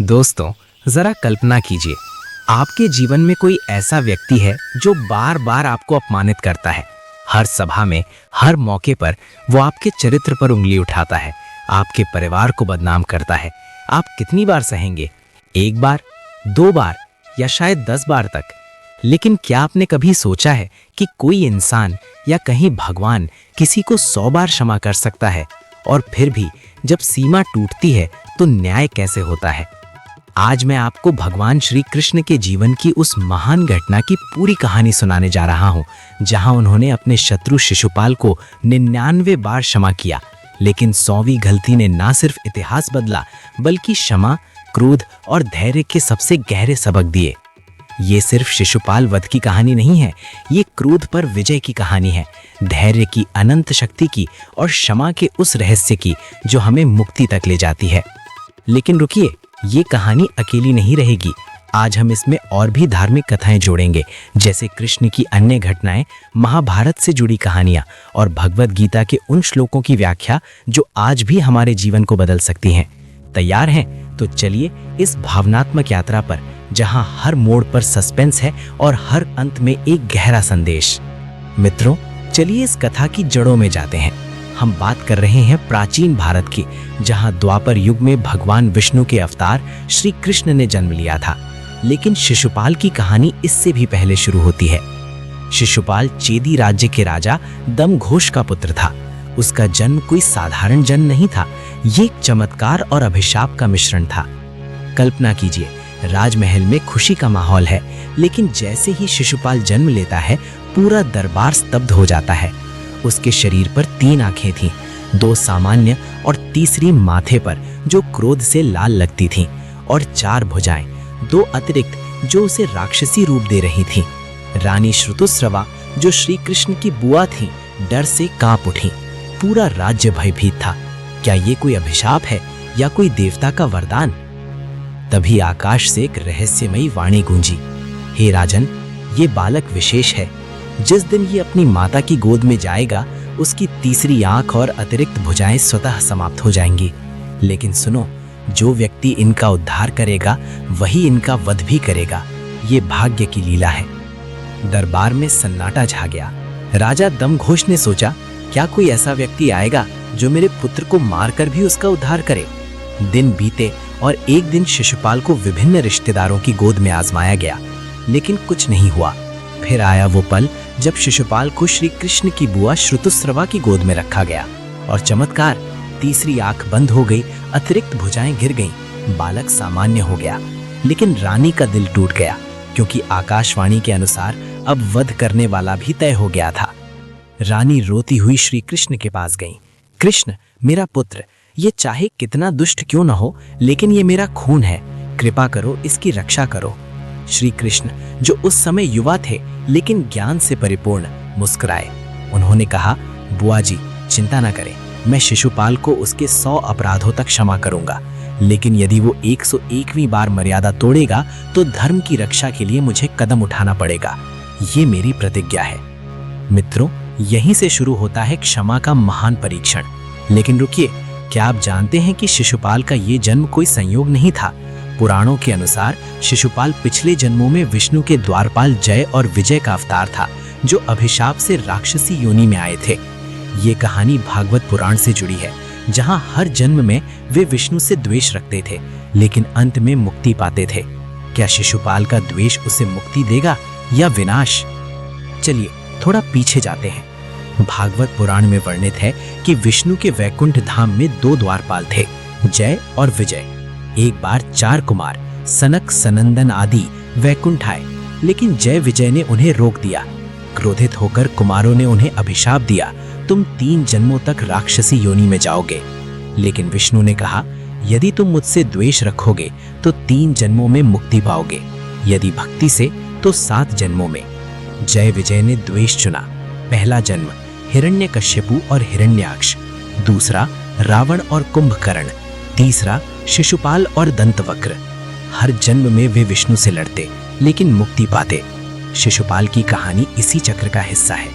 दोस्तों, जरा कल्पना कीजिए, आपके जीवन में कोई ऐसा व्यक्ति है जो बार बार आपको अपमानित करता है। हर सभा में, हर मौके पर वो आपके चरित्र पर उंगली उठाता है, आपके परिवार को बदनाम करता है। आप कितनी बार सहेंगे? एक बार, दो बार या शायद 10 बार तक। लेकिन क्या आपने कभी सोचा है कि कोई इंसान या कहीं भगवान किसी को 100 बार क्षमा कर सकता है? और फिर भी जब सीमा टूटती है तो न्याय कैसे होता है? आज मैं आपको भगवान श्री कृष्ण के जीवन की उस महान घटना की पूरी कहानी सुनाने जा रहा हूं, जहां उन्होंने अपने शत्रु शिशुपाल को 99 बार क्षमा किया। लेकिन 100वीं गलती ने ना सिर्फ इतिहास बदला, बल्कि क्षमा, क्रोध और धैर्य के सबसे गहरे सबक दिए। ये सिर्फ शिशुपाल वध की कहानी नहीं है, ये क्रोध पर विजय की कहानी है, धैर्य की अनंत शक्ति की और क्षमा के उस रहस्य की जो हमें मुक्ति तक ले जाती है। लेकिन रुकिए, ये कहानी अकेली नहीं रहेगी। आज हम इसमें और भी धार्मिक कथाएं जोड़ेंगे, जैसे कृष्ण की अन्य घटनाएं, महाभारत से जुड़ी कहानियां और भगवद गीता के उन श्लोकों की व्याख्या जो आज भी हमारे जीवन को बदल सकती हैं। तैयार हैं? तो चलिए इस भावनात्मक यात्रा पर, जहां हर मोड़ पर सस्पेंस है और हर अंत में एक गहरा संदेश। मित्रों, चलिए इस कथा की जड़ों में जाते हैं। हम बात कर रहे हैं प्राचीन भारत की, जहां द्वापर युग में भगवान विष्णु के अवतार श्री कृष्ण ने जन्म लिया था। लेकिन शिशुपाल की कहानी इससे भी पहले शुरू होती है। शिशुपाल चेदी राज्य के राजा दमघोष का पुत्र था। उसका जन्म कोई साधारण जन्म नहीं था, ये एक चमत्कार और अभिशाप का मिश्रण था। कल्पना कीजिए, राजमहल में खुशी का माहौल है, लेकिन जैसे ही शिशुपाल जन्म लेता है, पूरा दरबार स्तब्ध हो जाता है। उसके शरीर पर 3 आंखें थीं, 2 सामान्य और तीसरी माथे पर जो क्रोध से लाल लगती थीं, और 4 भुजाएं, 2 अतिरिक्त जो उसे राक्षसी रूप दे रही थीं। रानी श्रुतुस्रवा, जो श्री कृष्ण की बुआ थीं, डर से कांप उठी। पूरा राज्य भयभीत था। क्या ये कोई अभिशाप है या कोई देवता का वरदान? तभी आकाश से एक रहस्यमयी वाणी गूंजी, हे राजन, ये बालक विशेष है। जिस दिन ये अपनी माता की गोद में जाएगा, उसकी तीसरी आंख और अतिरिक्त भुजाएं स्वतः समाप्त हो जाएंगी। लेकिन सुनो, जो व्यक्ति इनका उद्धार करेगा वही इनका वध भी करेगा। ये भाग्य की लीला है। दरबार में सन्नाटा छा गया। राजा दमघोष ने सोचा, क्या कोई ऐसा व्यक्ति आएगा जो मेरे पुत्र को मारकर भी उसका उद्धार करे? दिन बीते और एक दिन शिशुपाल को विभिन्न रिश्तेदारों की गोद में आजमाया गया, लेकिन कुछ नहीं हुआ। फिर आया वो पल जब शिशुपाल को श्री कृष्ण की बुआ श्रुतुस्रवा की गोद में रखा गया, और चमत्कार, तीसरी आंख बंद हो गई, अतिरिक्त भुजाएं गिर गईं, बालक सामान्य हो गया। लेकिन रानी का दिल टूट गया, क्योंकि आकाशवाणी के अनुसार अब वध करने वाला भी तय हो गया था। रानी रोती हुई श्री कृष्ण के पास गई। कृष्ण, मेरा पुत्र, ये चाहे कितना दुष्ट क्यों न हो, लेकिन ये मेरा खून है, कृपा करो इसकी रक्षा करो। श्री कृष्ण, जो उस समय युवा थे लेकिन ज्ञान से परिपूर्ण, मुस्कुराए। उन्होंने कहा, बुआ जी, चिंता न करें, मैं शिशुपाल को उसके 100 अपराधों तक क्षमा करूंगा। लेकिन यदि वो 101वीं बार मर्यादा तोड़ेगा तो धर्म की रक्षा के लिए मुझे कदम उठाना पड़ेगा। ये मेरी प्रतिज्ञा है। मित्रों, यहीं से शुरू होता है क्षमा का महान परीक्षण। लेकिन रुकिए, क्या आप जानते हैं कि शिशुपाल का ये जन्म कोई संयोग नहीं था? पुराणों के अनुसार शिशुपाल पिछले जन्मों में विष्णु के द्वारपाल जय और विजय का अवतार था, जो अभिशाप से राक्षसी योनि में आए थे। ये कहानी भागवत पुराण से जुड़ी है, जहां हर जन्म में वे विष्णु से द्वेष रखते थे, लेकिन अंत में मुक्ति पाते थे। क्या शिशुपाल का द्वेष उसे मुक्ति देगा या विनाश? चलिए थोड़ा पीछे जाते हैं। भागवत पुराण में वर्णित है कि विष्णु के वैकुंठ धाम में 2 द्वारपाल थे, जय और विजय। एक बार 4 कुमार सनक, सनंदन आदि वैकुंठ आए, लेकिन जय विजय ने उन्हें रोक दिया। क्रोधित होकर कुमारों ने उन्हें अभिशाप दिया, तुम 3 जन्मों तक राक्षसी योनि में जाओगे। लेकिन विष्णु ने कहा, यदि तुम मुझसे द्वेष रखोगे तो 3 जन्मों में मुक्ति पाओगे, यदि भक्ति से तो 7 जन्मों में। जय विजय ने द्वेष चुना। पहला जन्म हिरण्यकश्यपु और हिरण्याक्ष, दूसरा रावण और कुंभकर्ण, तीसरा शिशुपाल और दंतवक्र। हर जन्म में वे विष्णु से लड़ते, लेकिन मुक्ति पाते। शिशुपाल की कहानी इसी चक्र का हिस्सा है।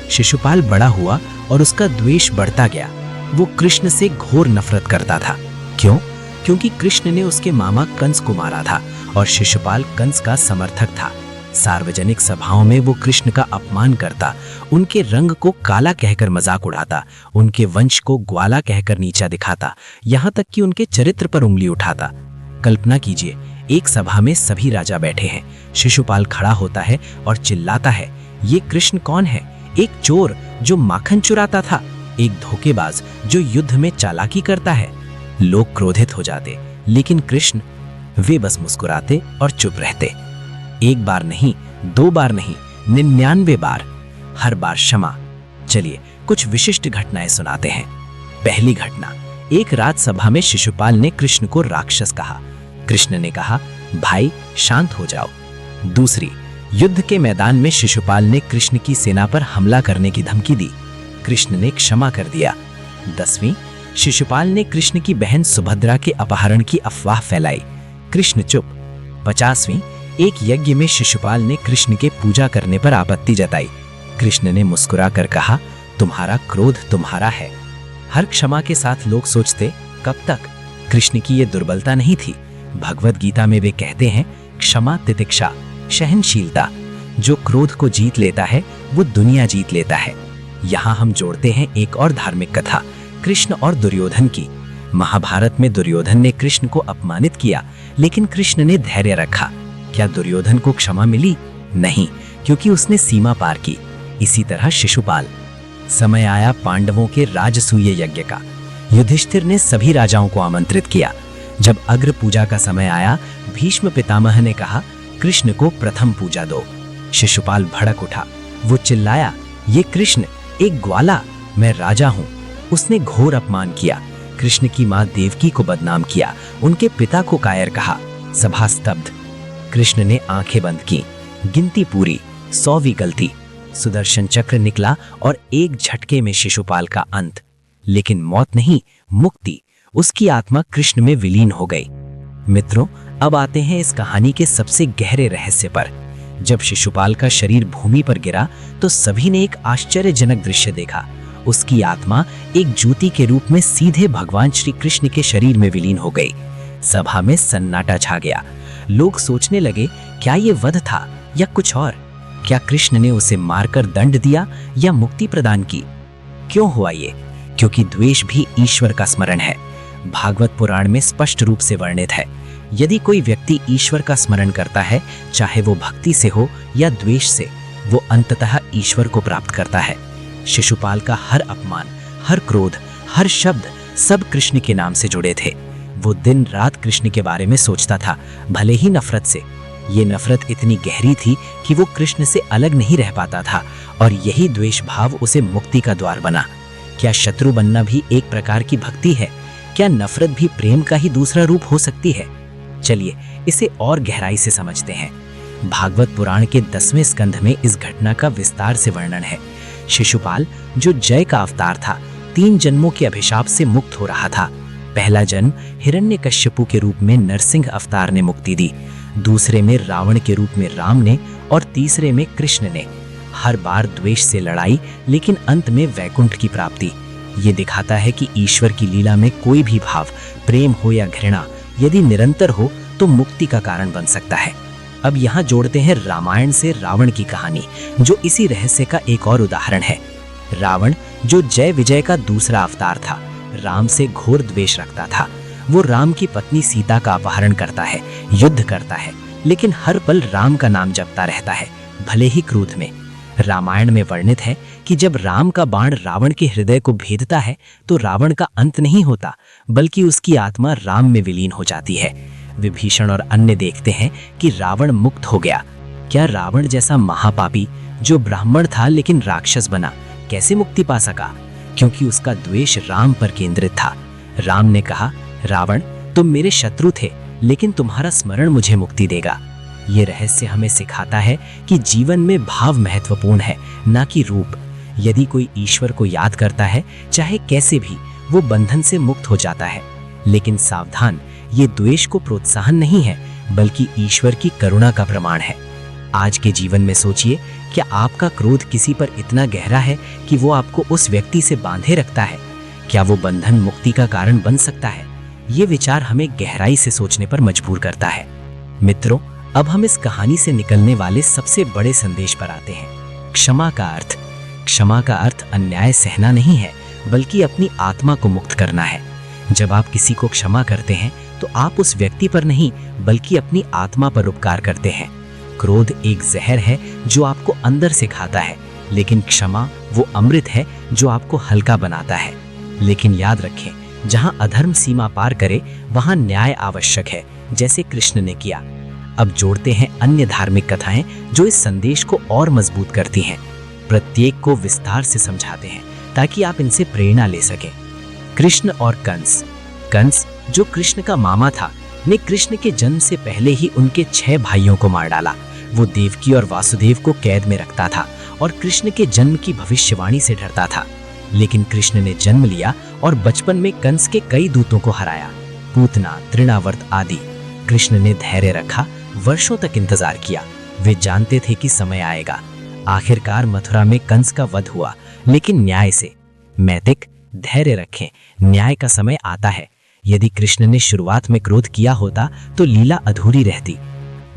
शिशुपाल बड़ा हुआ और उसका द्वेष बढ़ता गया। वो कृष्ण से घोर नफरत करता था। क्यों? क्योंकि कृष्ण ने उसके मामा कंस को मारा था और शिशुपाल कंस का समर्थक था। सार्वजनिक सभाओं में वो कृष्ण का अपमान करता, उनके रंग को काला कहकर मजाक उड़ाता, उनके वंश को ग्वाला कहकर नीचा दिखाता, यहाँ तक कि उनके चरित्र पर उंगली उठाता। कल्पना कीजिए, एक सभा में सभी राजा बैठे हैं। शिशुपाल खड़ा होता है और चिल्लाता है, ये कृष्ण कौन है? एक चोर जो माखन चुराता था, एक धोखेबाज जो युद्ध में चालाकी करता है। लोग क्रोधित हो जाते, लेकिन कृष्ण, वे बस मुस्कुराते और चुप रहते। एक बार नहीं, 2 बार नहीं, 99 बार, हर बार क्षमा। चलिए कुछ विशिष्ट घटनाएं सुनाते हैं। पहली घटना, एक रात सभा में शिशुपाल ने कृष्ण को राक्षस कहा। कृष्ण ने कहा, भाई शांत हो जाओ। दूसरी, युद्ध के मैदान में शिशुपाल ने कृष्ण की सेना पर हमला करने की धमकी दी। कृष्ण ने क्षमा कर दिया। 10वीं, शिशुपाल ने कृष्ण की बहन सुभद्रा के अपहरण की अफवाह फैलाई। कृष्ण चुप। 50वीं, एक यज्ञ में शिशुपाल ने कृष्ण के पूजा करने पर आपत्ति जताई। कृष्ण ने मुस्कुराकर कहा, तुम्हारा क्रोध तुम्हारा है। हर क्षमा के साथ लोग सोचते, कब तक? कृष्ण की ये दुर्बलता नहीं थी। भगवत गीता में वे कहते हैं, क्षमा तितिक्षा, सहनशीलता। जो क्रोध को जीत लेता है वो दुनिया जीत लेता है। यहाँ हम जोड़ते हैं एक और धार्मिक कथा, कृष्ण और दुर्योधन की। महाभारत में दुर्योधन ने कृष्ण को अपमानित किया, लेकिन कृष्ण ने धैर्य रखा। क्या दुर्योधन को क्षमा मिली? नहीं, क्योंकि उसने सीमा पार की। इसी तरह शिशुपाल। समय आया पांडवों के राजसूय यज्ञ का। युधिष्ठिर ने सभी राजाओं को आमंत्रित किया। जब अग्र पूजा का समय आया, भीष्म पितामह ने कहा, कृष्ण को प्रथम पूजा दो। शिशुपाल भड़क उठा। वो चिल्लाया, ये कृष्ण एक ग्वाला, मैं राजा हूँ। उसने घोर अपमान किया। कृष्ण की माँ देवकी को बदनाम किया, उनके पिता को कायर कहा। सभा स्तब्ध। कृष्ण ने आंखें बंद की। गिनती पूरी, 100वीं गलती। सुदर्शन चक्र निकला और एक झटके में शिशुपाल का अंत। लेकिन मौत नहीं, मुक्ति। उसकी आत्मा कृष्ण में विलीन हो गई। मित्रों, अब आते हैं इस कहानी के सबसे गहरे रहस्य पर। जब शिशुपाल का शरीर भूमि पर गिरा तो सभी ने एक आश्चर्यजनक दृश्य देखा। उसकी आत्मा एक ज्योति के रूप में सीधे भगवान श्री कृष्ण के शरीर में विलीन हो गई। सभा में सन्नाटा छा गया। लोग सोचने लगे, क्या ये वध था या कुछ और? क्या कृष्ण ने उसे मारकर दंड दिया या मुक्ति प्रदान की? क्यों हुआ ये? क्योंकि द्वेष भी ईश्वर का स्मरण है। भागवत पुराण में स्पष्ट रूप से वर्णित है, यदि कोई व्यक्ति ईश्वर का स्मरण करता है, चाहे वो भक्ति से हो या द्वेष से, वो अंततः ईश्वर को प्राप्त करता है। शिशुपाल का हर अपमान, हर क्रोध, हर शब्द, सब कृष्ण के नाम से जुड़े थे। वो दिन रात कृष्ण के बारे में सोचता था, भले ही नफरत से। ये नफरत इतनी गहरी थी कि वो कृष्ण से अलग नहीं रह पाता था, और यही द्वेष भाव उसे मुक्ति का द्वार बना। क्या शत्रु बनना भी एक प्रकार की भक्ति है? क्या नफरत भी प्रेम का ही दूसरा रूप हो सकती है? चलिए इसे और गहराई से समझते हैं। भागवत पुराण के 10वें स्कंध में इस घटना का विस्तार से वर्णन है। शिशुपाल, जो जय का अवतार था, 3 जन्मों के अभिशाप से मुक्त हो रहा था। पहला जन्म हिरण्यकश्यपु के रूप में नरसिंह अवतार ने मुक्ति दी, दूसरे में रावण के रूप में राम ने, और तीसरे में कृष्ण ने। हर बार द्वेष से लड़ाई, लेकिन अंत में वैकुंठ की प्राप्ति। ये दिखाता है कि ईश्वर की लीला में कोई भी भाव, प्रेम हो या घृणा, यदि निरंतर हो तो मुक्ति का कारण बन सकता है। अब यहाँ जोड़ते हैं रामायण से रावण की कहानी, जो इसी रहस्य का एक और उदाहरण है। रावण, जो जय विजय का दूसरा अवतार था, राम से घोर द्वेष रखता था। वो राम की पत्नी सीता का अपहरण करता है, युद्ध करता है, लेकिन हर पल राम का नाम जपता रहता है, भले ही क्रोध में। रामायण में वर्णित है कि जब राम का बाण रावण के हृदय को भेदता है तो रावण का अंत नहीं होता, बल्कि उसकी आत्मा राम में विलीन हो जाती है। विभीषण और अन्य देखते हैं कि रावण मुक्त हो गया। क्या रावण जैसा महापापी, जो ब्राह्मण था लेकिन राक्षस बना, कैसे मुक्ति पा सका? क्योंकि उसका द्वेष राम पर केंद्रित था। राम ने कहा, रावण, तुम मेरे शत्रु थे, लेकिन तुम्हारा स्मरण मुझे मुक्ति देगा। ये रहस्य हमें सिखाता है कि जीवन में भाव महत्वपूर्ण है, ना कि रूप। यदि कोई ईश्वर को याद करता है, चाहे कैसे भी, वो बंधन से मुक्त हो जाता है। लेकिन सावधान, ये द्वेष को प्रोत्साहन नहीं है, बल्कि ईश्वर की करुणा का प्रमाण है। आज के जीवन में सोचिए, क्या आपका क्रोध किसी पर इतना गहरा है कि वो आपको उस व्यक्ति से बांधे रखता है? क्या वो बंधन मुक्ति का कारण बन सकता है? ये विचार हमें गहराई से सोचने पर मजबूर करता है। मित्रों, अब हम इस कहानी से निकलने वाले सबसे बड़े संदेश पर आते हैं। क्षमा का अर्थ। क्षमा का अर्थ अन्याय सहना नहीं है, बल्कि अपनी आत्मा को मुक्त करना है। जब आप किसी को क्षमा करते हैं तो आप उस व्यक्ति पर नहीं, बल्कि अपनी आत्मा पर उपकार करते हैं। क्रोध एक जहर है जो आपको अंदर से खाता है, लेकिन क्षमा वो अमृत है जो आपको हल्का बनाता है। लेकिन याद रखें, जहां अधर्म सीमा पार करे वहां न्याय आवश्यक है, जैसे कृष्ण ने किया। अब जोड़ते हैं अन्य धार्मिक कथाएं जो इस संदेश को और मजबूत करती हैं। प्रत्येक को विस्तार से समझाते हैं ताकि आप इनसे प्रेरणा ले सकें। कृष्ण और कंस। कंस, जो कृष्ण का मामा था, ने कृष्ण के जन्म से पहले ही उनके 6 भाइयों को मार डाला। वो देवकी और वासुदेव को कैद में रखता था और कृष्ण के जन्म की भविष्यवाणी से डरता था। लेकिन कृष्ण ने जन्म लिया और बचपन में कंस के कई दूतों को हराया, पूतना, तृणावर्त आदि। कृष्ण ने धैर्य रखा, वर्षों तक इंतजार किया। वे जानते थे कि समय आएगा। आखिरकार मथुरा में कंस का वध हुआ, लेकिन न्याय से। मैतिक, धैर्य रखें, न्याय का समय आता है। यदि कृष्ण ने शुरुआत में क्रोध किया होता तो लीला अधूरी रहती।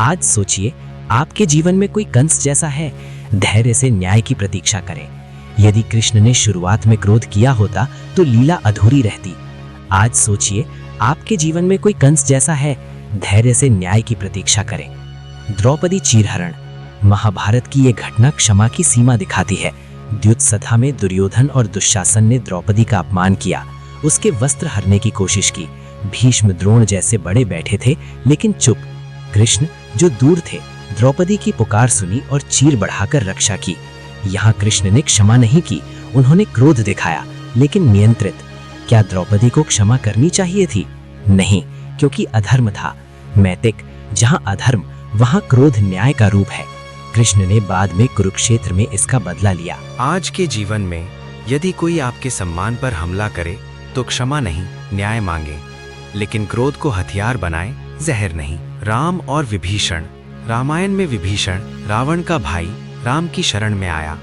आज सोचिए, आपके जीवन में कोई कंस जैसा है? धैर्य से न्याय की प्रतीक्षा करें। यदि कृष्ण ने शुरुआत में क्रोध किया होता तो लीला अधूरी रहती। आज सोचिए, आपके जीवन में कोई कंस जैसा है? धैर्य से न्याय की प्रतीक्षा करें। द्रौपदी चीरहरण। महाभारत की ये घटना क्षमा की सीमा दिखाती है। द्युत्सथा में दुर्योधन और दुशासन ने द्रौपदी का अपमान किया, उसके वस्त्र हरने की कोशिश की। भीष्म, द्रोण जैसे बड़े बैठे थे लेकिन चुप। कृष्ण, जो दूर थे, द्रौपदी की पुकार सुनी और चीर बढ़ाकर रक्षा की। यहाँ कृष्ण ने क्षमा नहीं की, उन्होंने क्रोध दिखाया, लेकिन नियंत्रित। क्या द्रौपदी को क्षमा करनी चाहिए थी? नहीं, क्योंकि अधर्म था। मैतिक, जहाँ अधर्म वहाँ क्रोध न्याय का रूप है। कृष्ण ने बाद में कुरुक्षेत्र में इसका बदला लिया। आज के जीवन में यदि कोई आपके सम्मान पर हमला करे तो क्षमा नहीं, न्याय मांगे, लेकिन क्रोध को हथियार बनाए, जहर नहीं। राम और विभीषण। रामायण में विभीषण रावण का भाई राम की शरण में आया।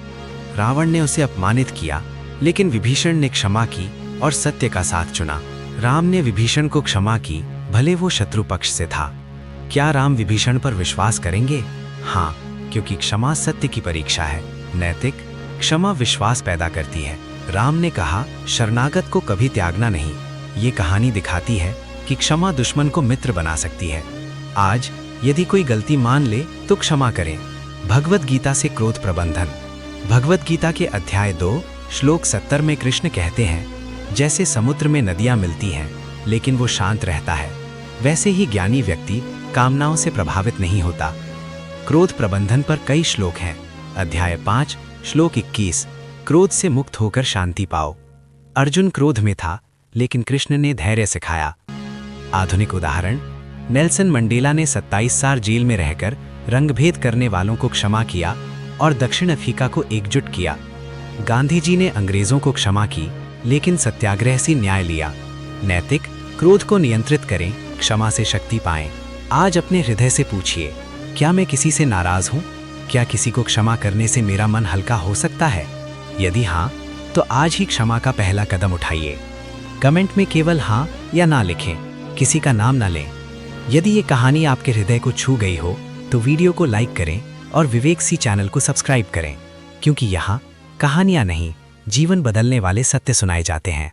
रावण ने उसे अपमानित किया, लेकिन विभीषण ने क्षमा की और सत्य का साथ चुना। राम ने विभीषण को क्षमा की, भले वो शत्रु पक्ष से था। क्या राम विभीषण पर विश्वास करेंगे? हाँ, क्योंकि क्षमा सत्य की परीक्षा है। नैतिक, क्षमा विश्वास पैदा करती है। राम ने कहा, शरणागत को कभी त्यागना नहीं। ये कहानी दिखाती है कि क्षमा दुश्मन को मित्र बना सकती है। आज यदि कोई गलती मान ले तो क्षमा करें। भगवत गीता से क्रोध प्रबंधन। भगवत गीता के अध्याय 2 श्लोक 70 में कृष्ण कहते हैं, जैसे समुद्र में नदियां मिलती हैं लेकिन वो शांत रहता है, वैसे ही ज्ञानी व्यक्ति कामनाओं से प्रभावित नहीं होता। क्रोध प्रबंधन पर कई श्लोक हैं। अध्याय 5 श्लोक 21, क्रोध से मुक्त होकर शांति पाओ। अर्जुन क्रोध में था, लेकिन कृष्ण ने धैर्य सिखाया। आधुनिक उदाहरण, नेल्सन मंडेला ने 27 साल जेल में रहकर रंगभेद करने वालों को क्षमा किया और दक्षिण अफ्रीका को एकजुट किया। गांधी जी ने अंग्रेजों को क्षमा की, लेकिन सत्याग्रह से न्याय लिया। नैतिक, क्रोध को नियंत्रित करें, क्षमा से शक्ति पाएं। आज अपने हृदय से पूछिए, क्या मैं किसी से नाराज हूँ? क्या किसी को क्षमा करने से मेरा मन हल्का हो सकता है? यदि हाँ, तो आज ही क्षमा का पहला कदम उठाइए। कमेंट में केवल हाँ या ना लिखें, किसी का नाम ना लें। यदि ये कहानी आपके हृदय को छू गई हो तो वीडियो को लाइक करें और विवेक सी चैनल को सब्सक्राइब करें, क्योंकि यहाँ कहानियाँ नहीं, जीवन बदलने वाले सत्य सुनाए जाते हैं।